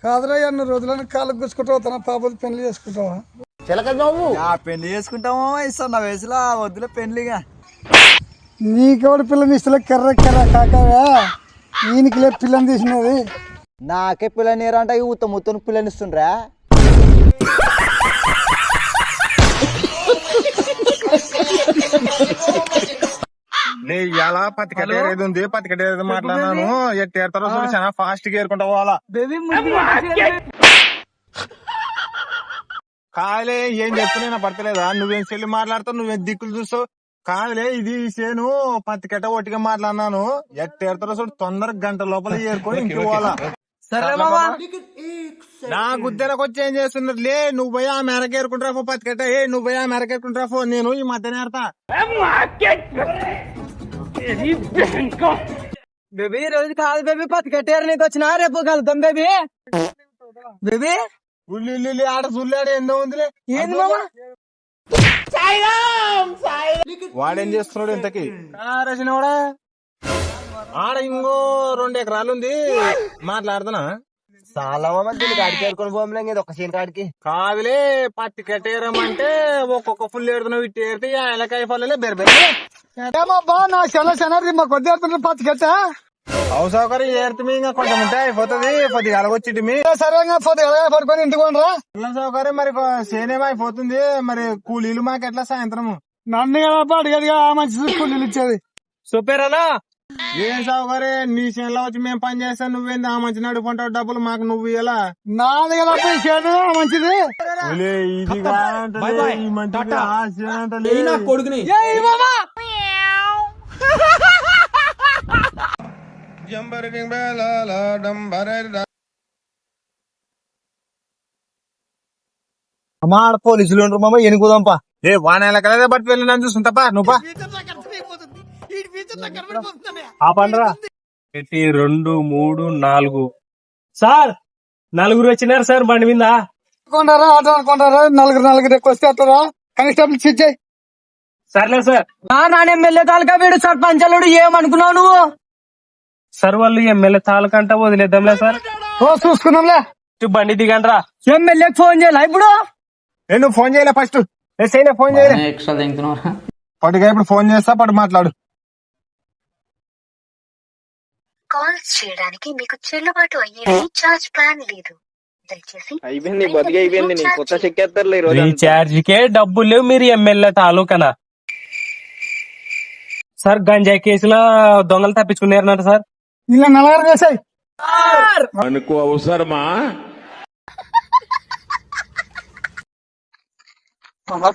కాదురా అన్ని రోజులని కాళ్ళకు గుచ్చుకుంటావు తన పాపది పెళ్లి చేసుకుంటావా? పెళ్లి చేసుకుంటామో ఇస్తాను నా వయసులో వద్దులే పెళ్లిగా. నీకెవడు పిల్లని ఇస్తలే కర్ర కర్ర కాకవా ఈయనకిలే పిల్లని తీసినది. నాకే పిల్లని అంటే ముత్తను పిల్లని ఇస్తుండ్రా. ఇలా పత్తికట్టేది ఉంది, పత్తికట్టేది మాట్లాడినాను. ఎట్టేరుతారో చూడు, చాలా ఫాస్ట్ గా ఏరుకుంటా పోవాలా. కాదులే ఏం చెప్తున్నా పడతలేదా? నువ్వేం చెల్లి మాట్లాడతావు, నువ్వేం దిక్కులు చూస్తావు. కాదులే ఇది సేను పత్తికట్ట ఒట్టిగా మాట్లాడినాను. ఎట్టేరుతారో చూడు, తొందరగా గంట లోపల ఏరుకొని ఇంటికి పోవాలా. నా గుద్దెలకు వచ్చి ఏం చేస్తున్నారు లే, నువ్వు పోయి ఆ మేరకు ఏరుకుంటారా ఫో పత్తికట్ట. నువ్వు పోయి ఆ మేరకు ఏరుకుంటారా ఫో, నేను ఈ మధ్యన ఏరుతా. బేబీ రోజు కాదు బేబీ పత్తికట్టారు నీకు వచ్చినా రేపు కలుద్దాం బేబీ. బేబీ ఉల్లి ఆడ చూడలేడు ఎందో ఉందిలే. ఏంది మామా వాడేం చేస్తున్నాడు ఇంతకి? రచనవాడా ఆడ ఇంకో 2 ఎకరాలు ఉంది, మాట్లాడుతున్నా. చాలా మంది కాడికి ఏరుకొని పోమలేదు ఒక సీన్ కాడికి. కాదులే పత్తి కట్టేరమంటే ఒక్కొక్క ఫుల్ ఏడుతున్నావు, ఇట్టి ఏరితే ఏలకాయ పల్లెలే బెరబెర. ఏమబ్బా నా చెల్ల చెనరి మా కొద్ది ఏడుతుంటే పత్తికెట్ట హౌస్ సౌకర్యం ఏరుతుంది, ఇంకా కొంచెం ఉంటే అయిపోతుంది. కొద్దిగా అలగొచ్చి సరేగా పోతే పడుకొని ఇంటికి పోనరా. పిల్లల సౌకర్యం మరి సేనేమో అయిపోతుంది. మరి కూలీలు మాకెట్లా సాయంత్రము? నన్ను కదా అడిగదిగా ఆ మంచి కూలీలు ఇచ్చేది. సూపేరానా ఏం సౌకర్యం? నీ చేనులో వచ్చి మేము పని చేస్తాం, నువ్వేంది ఆ మంచి నడుపుకుంటావు డబ్బులు మాకు నువ్వు ఇలా. నాది కదా చేను మంచిది. ఇది కాదంటలే, ఈ మంచిది ఆ చేను అంటలే. కొడుకుని అమ్మా ఆడ పోలీసులు ఉండరు మామ ఎనుకుదాంపా. ఏ వాన కలదే బట్టి వెళ్ళి నన్ను చూస్తుంటా నువ్వు ఆ పండ్రా 1 2 3 4 సార్ 4 వచ్చినారు సార్ బండి మీద. కొంటారా ఆటో అనుకుంటారా? నలుగురు ఎక్కువ వస్తే అట్లా కానిస్టేబుల్ ఇచ్చాయి. సర్లే సార్. నాన్న ఎమ్మెల్యే తాలూకా వీడు సర్పంచలుడు ఏమనుకున్నావు నువ్వు? సార్ వాళ్ళు ఎమ్మెల్యే తాలూకంటా వదిలేద్దాంలే సార్. చూసుకున్నాంలే. బండి దిగండి రా. ఎమ్మెల్యేకి ఫోన్ చేయాలా ఇప్పుడు? నేను ఫోన్ చేయలే, ఫస్ట్ ఫోన్ చేయలే. పట్టుగా ఇప్పుడు ఫోన్ చేస్తా, పట్టు మాట్లాడు. కాల్స్ చేయడానికి మీకు చెల్లుబాటు అయ్యే రీఛార్జ్ ప్లాన్ లేదు. దయచేసి రీఛార్జ్ కే డబ్బులు లేవు, మీరు ఎమ్మెల్యే తాలూకనా? సార్ గంజాయి కేసులో దొంగలు తప్పించుకున్నారన్నారు సార్. ఇలా నలగారు చేసాయి అనుకో అవసరమా?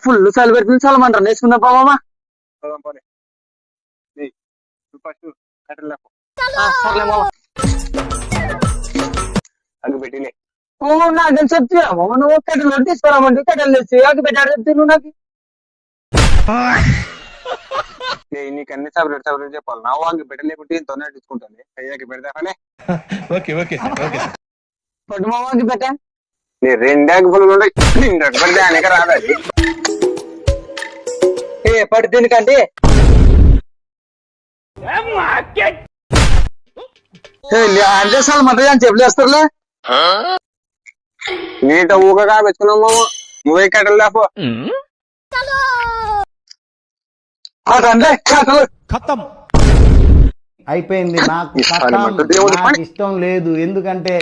ఫుల్ సార్లు పెడుతుంది చాలా మంటారు నేర్చుకుందాం పామా. నాకు చెప్తున్నా నువ్వు కట్టెలు తీసుకురామంటే కట్టెలు తెచ్చి అగ్గి పెట్టాడు చెప్తే నువ్వు నాకు. నీకు అన్ని సపరేట్ చెప్పాలి. నా వాకి పెట్టలేకుంటే తొందర తీసుకుంటుంది. అయ్యాకి పెడతానే పట్టు మా వాకి పెట్టా. నీ 2 ఆకులు పెడతాక రాదా? పట్టు దీనికంటే సార్ మంట అని చెప్పలేస్తారులే. నీట ఊకగా పెట్టుకున్నాము, నువ్వే కట్టలు లేపో. అయిపోయింది. నాకు ఇష్టం లేదు, ఎందుకంటే